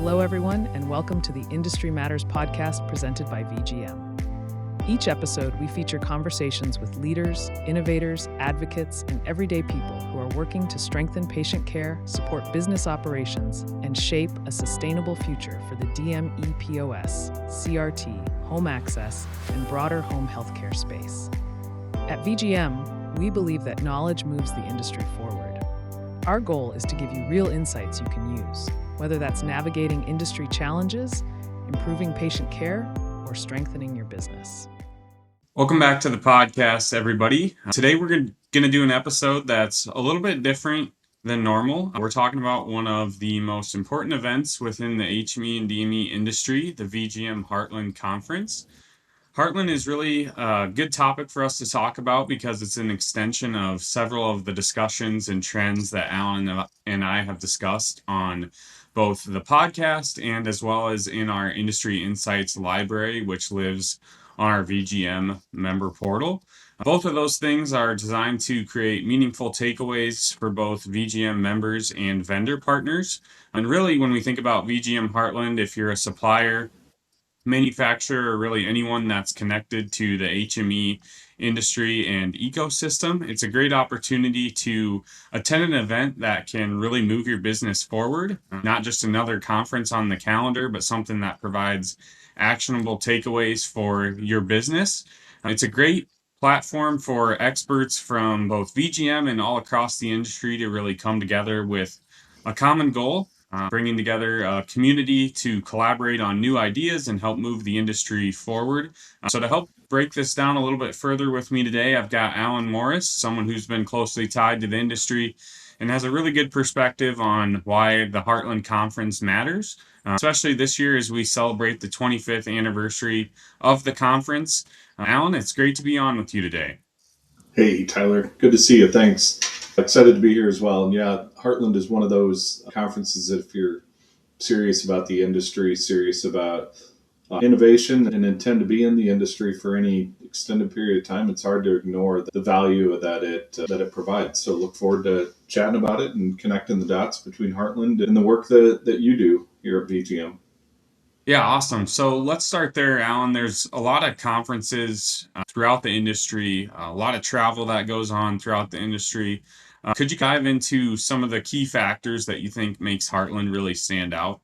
Hello, everyone, and welcome to the Industry Matters podcast presented by VGM. Each episode, we feature conversations with leaders, innovators, advocates, and everyday people who are working to strengthen patient care, support business operations, and shape a sustainable future for the DME POS, CRT, home access, and broader home healthcare space. At VGM, we believe that knowledge moves the industry forward. Our goal is to give you real insights you can use, whether that's navigating industry challenges, improving patient care, or strengthening your business. Welcome back to the podcast, everybody. Today we're going to do an episode that's a little bit different than normal. We're talking about one of the most important events within the HME and DME industry, the VGM Heartland Conference. Heartland is really a good topic for us to talk about because it's an extension of several of the discussions and trends that Alan and I have discussed on both the podcast and as well as in our Industry Insights library, which lives on our VGM member portal. Both of those things are designed to create meaningful takeaways for both VGM members and vendor partners. And really, when we think about VGM Heartland, if you're a supplier, manufacturer, or really anyone that's connected to the HME industry and ecosystem, it's a great opportunity to attend an event that can really move your business forward. Not just another conference on the calendar, but something that provides actionable takeaways for your business. It's a great platform for experts from both VGM and all across the industry to really come together with a common goal. Bringing together a community to collaborate on new ideas and help move the industry forward. So to help break this down a little bit further with me today, I've got Alan Morris, someone who's been closely tied to the industry and has a really good perspective on why the Heartland Conference matters, especially this year as we celebrate the 25th anniversary of the conference. Alan, it's great to be on with you today. Hey, Tyler. Good to see you. Thanks. Excited to be here as well. And yeah, Heartland is one of those conferences that if you're serious about the industry, serious about innovation, and intend to be in the industry for any extended period of time, it's hard to ignore the value that it provides. So look forward to chatting about it and connecting the dots between Heartland and the work that you do here at VGM. Yeah, awesome. So let's start there, Alan. There's a lot of conferences throughout the industry, a lot of travel that goes on throughout the industry. Could you dive into some of the key factors that you think makes Heartland really stand out?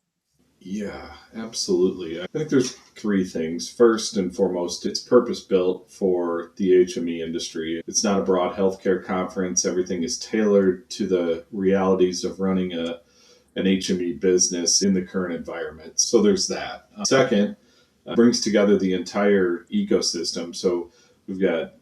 Yeah, absolutely. I think there's three things. First and foremost, it's purpose-built for the HME industry. It's not a broad healthcare conference. Everything is tailored to the realities of running an HME business in the current environment. So there's that. Second, brings together the entire ecosystem. So we've got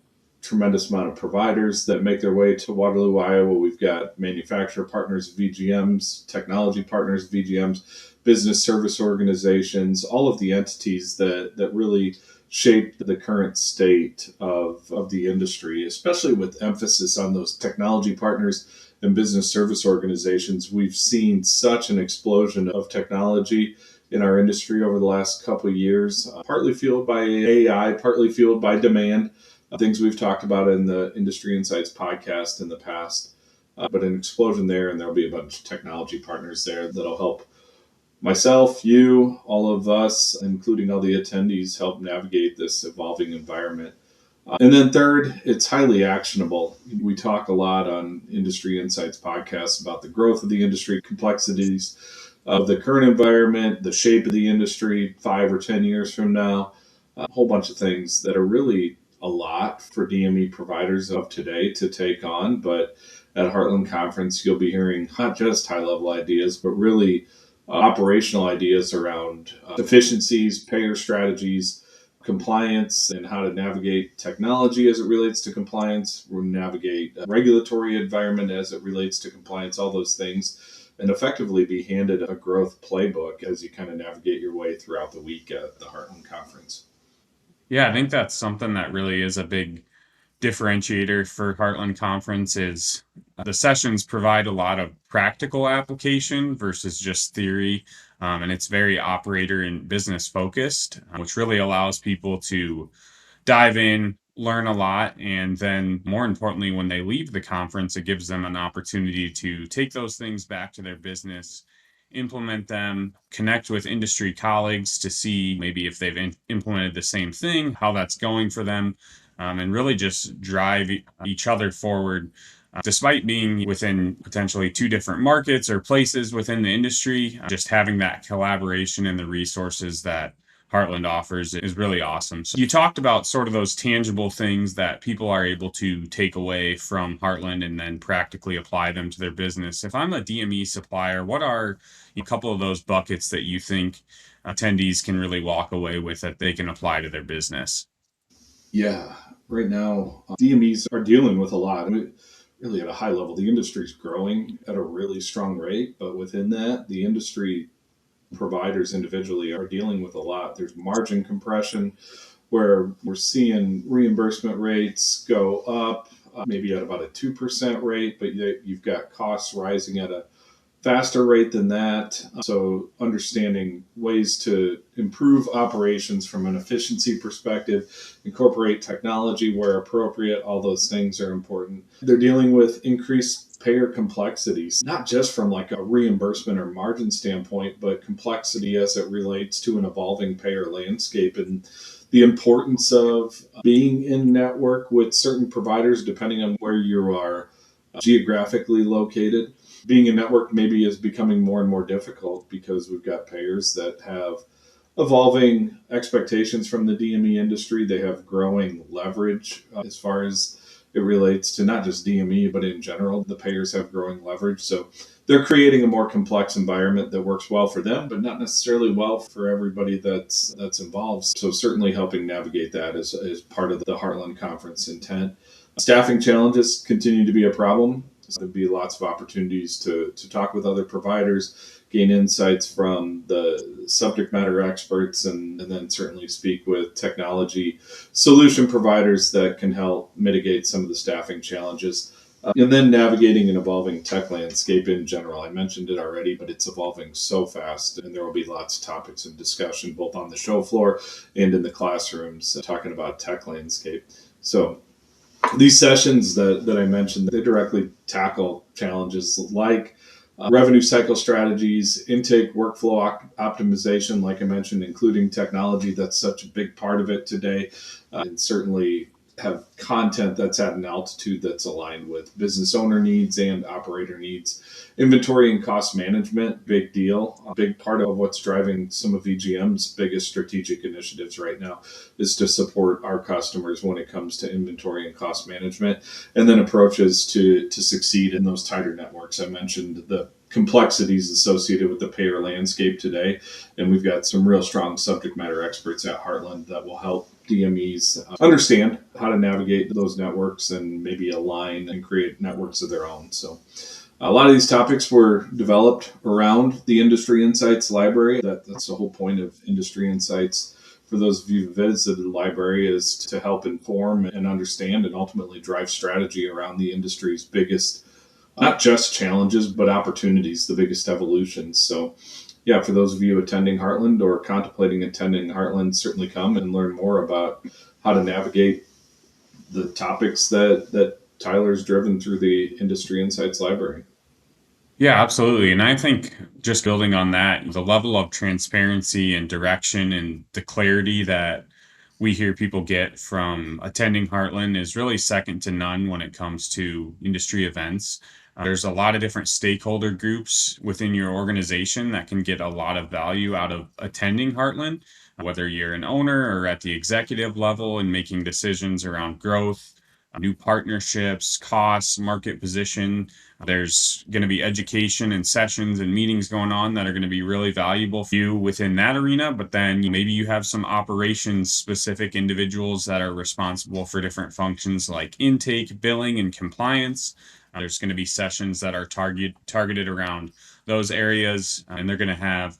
tremendous amount of providers that make their way to Waterloo, Iowa. We've got manufacturer partners, VGMs, technology partners, VGMs, business service organizations, all of the entities that really shape the current state of the industry, especially with emphasis on those technology partners and business service organizations. We've seen such an explosion of technology in our industry over the last couple of years, partly fueled by AI, partly fueled by demand, things we've talked about in the Industry Insights podcast in the past, but an explosion there, and there'll be a bunch of technology partners there that'll help myself, you, all of us, including all the attendees, help navigate this evolving environment. And then third, it's highly actionable. We talk a lot on Industry Insights podcasts about the growth of the industry, complexities of the current environment, the shape of the industry 5 or 10 years from now, a whole bunch of things that are really a lot for DME providers of today to take on. But at Heartland Conference, you'll be hearing not just high-level ideas, but really operational ideas around efficiencies, payer strategies, compliance, and how to navigate technology as it relates to compliance, navigate a regulatory environment as it relates to compliance, all those things, and effectively be handed a growth playbook as you kind of navigate your way throughout the week at the Heartland Conference. Yeah, I think that's something that really is a big differentiator for Heartland Conference is the sessions provide a lot of practical application versus just theory. And it's very operator and business focused, which really allows people to dive in, learn a lot, and then more importantly, when they leave the conference, it gives them an opportunity to take those things back to their business implement them, connect with industry colleagues to see maybe if they've implemented the same thing, how that's going for them, and really just drive each other forward. Despite being within potentially two different markets or places within the industry, just having that collaboration and the resources that Heartland offers is really awesome. So you talked about sort of those tangible things that people are able to take away from Heartland and then practically apply them to their business. If I'm a DME supplier, what are a couple of those buckets that you think attendees can really walk away with that they can apply to their business? Yeah, right now, DMEs are dealing with a lot. I mean, really at a high level, the industry's growing at a really strong rate, but within that, the industry providers individually are dealing with a lot. There's margin compression where we're seeing reimbursement rates go up, maybe at about a 2% rate, but you've got costs rising at a faster rate than that. So understanding ways to improve operations from an efficiency perspective, incorporate technology where appropriate, all those things are important. They're dealing with increased payer complexities, not just from like a reimbursement or margin standpoint, but complexity as it relates to an evolving payer landscape and the importance of being in network with certain providers, depending on where you are geographically located. Being a network maybe is becoming more and more difficult because we've got payers that have evolving expectations from the DME industry. They have growing leverage as far as it relates to not just DME, but in general, the payers have growing leverage. So they're creating a more complex environment that works well for them, but not necessarily well for everybody that's involved. So certainly helping navigate that is part of the Heartland Conference intent. Staffing challenges continue to be a problem. So there'll be lots of opportunities to talk with other providers, gain insights from the subject matter experts, and then certainly speak with technology solution providers that can help mitigate some of the staffing challenges. And then navigating an evolving tech landscape in general. I mentioned it already, but it's evolving so fast, and there will be lots of topics of discussion both on the show floor and in the classrooms talking about tech landscape. So these sessions that I mentioned, they directly tackle challenges like revenue cycle strategies, intake workflow optimization, like I mentioned, including technology. That's such a big part of it today. And certainly have content that's at an altitude that's aligned with business owner needs and operator needs. Inventory and cost management, big deal. A big part of what's driving some of VGM's biggest strategic initiatives right now is to support our customers when it comes to inventory and cost management, and then approaches to succeed in those tighter networks. I mentioned the complexities associated with the payer landscape today, and we've got some real strong subject matter experts at Heartland that will help DMEs understand how to navigate those networks and maybe align and create networks of their own. So a lot of these topics were developed around the Industry Insights Library. That's the whole point of Industry Insights. For those of you who visited the library, is to help inform and understand and ultimately drive strategy around the industry's biggest, not just challenges, but opportunities, the biggest evolutions. So yeah, for those of you attending Heartland or contemplating attending Heartland, certainly come and learn more about how to navigate the topics that Tyler's driven through the Industry Insights Library. Yeah, absolutely. And I think just building on that, the level of transparency and direction and the clarity that we hear people get from attending Heartland is really second to none when it comes to industry events. There's a lot of different stakeholder groups within your organization that can get a lot of value out of attending Heartland, whether you're an owner or at the executive level and making decisions around growth, new partnerships, costs, market position. There's going to be education and sessions and meetings going on that are going to be really valuable for you within that arena. But then maybe you have some operations specific individuals that are responsible for different functions like intake, billing, and compliance. There's going to be sessions that are targeted around those areas, and they're going to have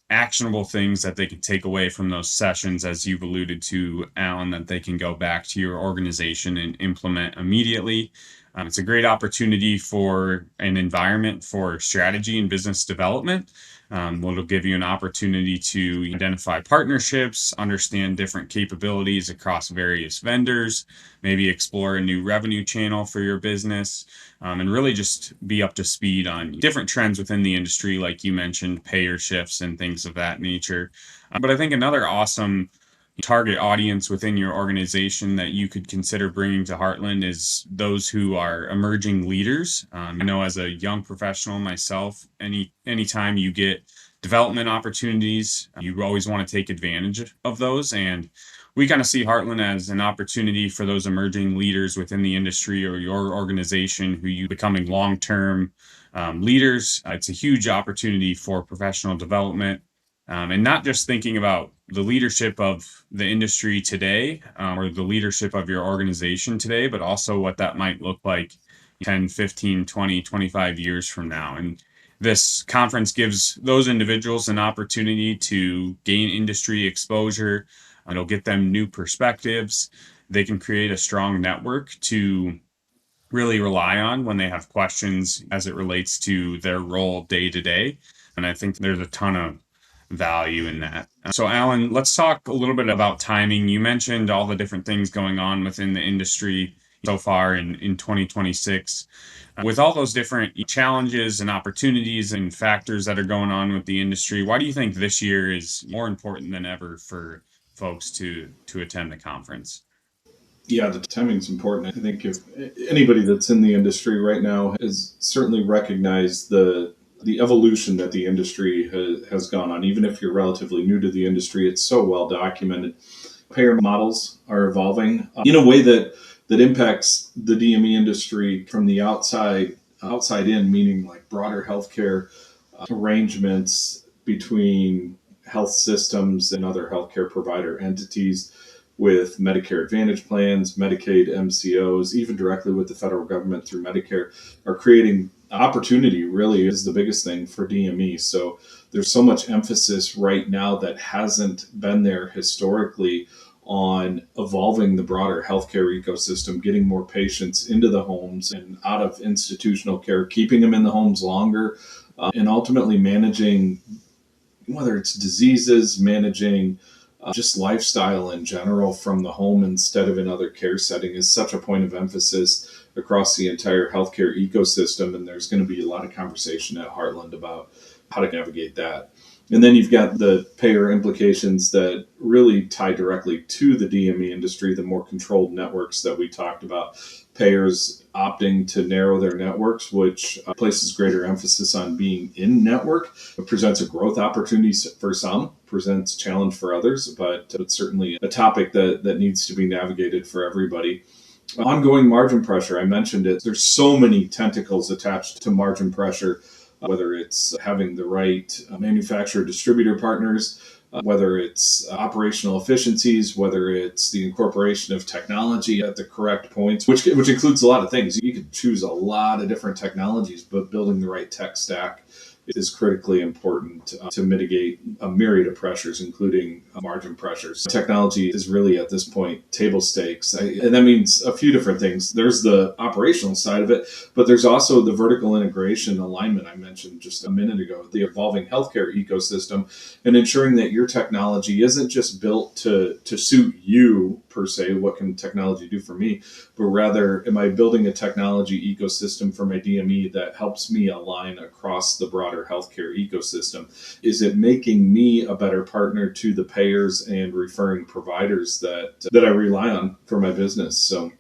actionable things that they can take away from those sessions, as you've alluded to, Alan, that they can go back to your organization and implement immediately. It's a great opportunity for an environment for strategy and business development. It'll give you an opportunity to identify partnerships, understand different capabilities across various vendors, maybe explore a new revenue channel for your business, and really just be up to speed on different trends within the industry, like you mentioned, payer shifts and things of that nature. But I think another awesome target audience within your organization that you could consider bringing to Heartland is those who are emerging leaders. I know as a young professional myself, anytime you get development opportunities, you always want to take advantage of those. And we kind of see Heartland as an opportunity for those emerging leaders within the industry or your organization who you becoming long-term leaders. It's a huge opportunity for professional development. And not just thinking about the leadership of the industry today or the leadership of your organization today, but also what that might look like 10, 15, 20, 25 years from now. And this conference gives those individuals an opportunity to gain industry exposure. It'll get them new perspectives. They can create a strong network to really rely on when they have questions as it relates to their role day to day. And I think there's a ton of value in that. So, Alan, let's talk a little bit about timing. You mentioned all the different things going on within the industry so far in 2026. With all those different challenges and opportunities and factors that are going on with the industry, why do you think this year is more important than ever for folks to attend the conference? Yeah, the timing's important. I think if anybody that's in the industry right now has certainly recognized the evolution that the industry has gone on. Even if you're relatively new to the industry, it's so well documented. Payer models are evolving in a way that impacts the DME industry from the outside in, meaning like broader healthcare arrangements between health systems and other healthcare provider entities, with Medicare Advantage plans, Medicaid, MCOs, even directly with the federal government through Medicare, are creating opportunity. Really is the biggest thing for DME. So there's so much emphasis right now that hasn't been there historically on evolving the broader healthcare ecosystem, getting more patients into the homes and out of institutional care, keeping them in the homes longer, and ultimately managing, whether it's diseases, managing just lifestyle in general from the home instead of in other care setting, is such a point of emphasis across the entire healthcare ecosystem. And there's going to be a lot of conversation at Heartland about how to navigate that. And then you've got the payer implications that really tie directly to the DME industry, the more controlled networks that we talked about. Payers opting to narrow their networks, which places greater emphasis on being in network. It presents a growth opportunity for some, presents a challenge for others, but it's certainly a topic that needs to be navigated for everybody. Ongoing margin pressure, I mentioned it. There's so many tentacles attached to margin pressure, whether it's having the right manufacturer distributor partners, whether it's operational efficiencies, whether it's the incorporation of technology at the correct points, which includes a lot of things. You could choose a lot of different technologies, but building the right tech stack is critically important to mitigate a myriad of pressures, including margin pressures. Technology is really at this point table stakes, and that means a few different things. There's the operational side of it, but there's also the vertical integration alignment I mentioned just a minute ago, the evolving healthcare ecosystem, and ensuring that your technology isn't just built to suit you per se. What can technology do for me? But rather, am I building a technology ecosystem for my DME that helps me align across the broader healthcare ecosystem? Is it making me a better partner to the payers and referring providers that I rely on for my business? So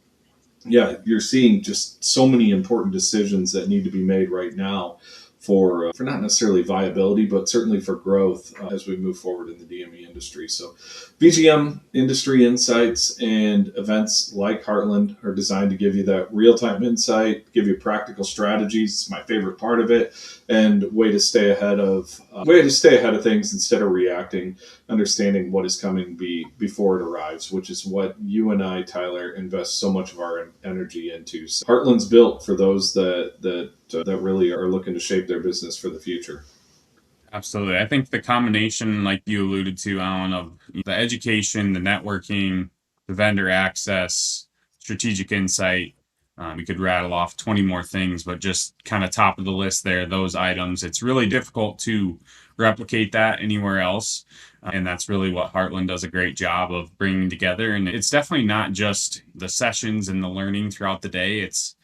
yeah, you're seeing just so many important decisions that need to be made right now for not necessarily viability, but certainly for growth as we move forward in the DME industry. So VGM industry insights and events like Heartland are designed to give you that real-time insight, give you practical strategies. It's my favorite part of it, and way to stay ahead of things instead of reacting, understanding what is coming before it arrives, which is what you and I, Tyler, invest so much of our energy into. So Heartland's built for those that really are looking to shape their business for the future. Absolutely. I think the combination, like you alluded to, Alan, of the education, the networking, the vendor access, strategic insight, we could rattle off 20 more things, but just kind of top of the list there, those items. It's really difficult to replicate that anywhere else. And that's really what Heartland does a great job of bringing together. And it's definitely not just the sessions and the learning throughout the day. It's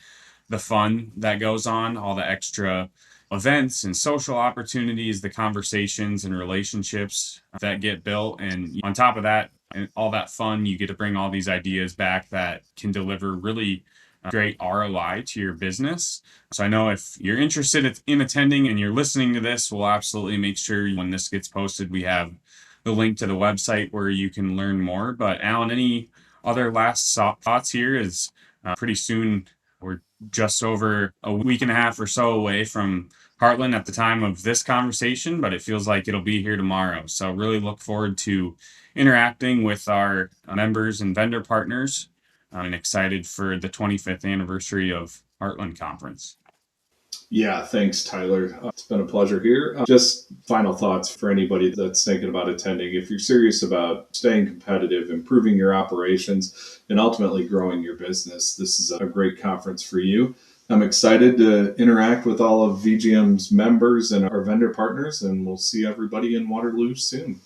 the fun that goes on, all the extra events and social opportunities, the conversations and relationships that get built. And on top of that, and all that fun, you get to bring all these ideas back that can deliver really great ROI to your business. So I know if you're interested in attending and you're listening to this, we'll absolutely make sure when this gets posted, we have the link to the website where you can learn more. But Alan, any other last thoughts here? Is pretty soon, we're just over a week and a half or so away from Heartland at the time of this conversation, but it feels like it'll be here tomorrow. So really look forward to interacting with our members and vendor partners, and excited for the 25th anniversary of Heartland Conference. Yeah, thanks, Tyler. It's been a pleasure here. Just final thoughts for anybody that's thinking about attending. If you're serious about staying competitive, improving your operations, and ultimately growing your business, this is a great conference for you. I'm excited to interact with all of VGM's members and our vendor partners, and we'll see everybody in Waterloo soon.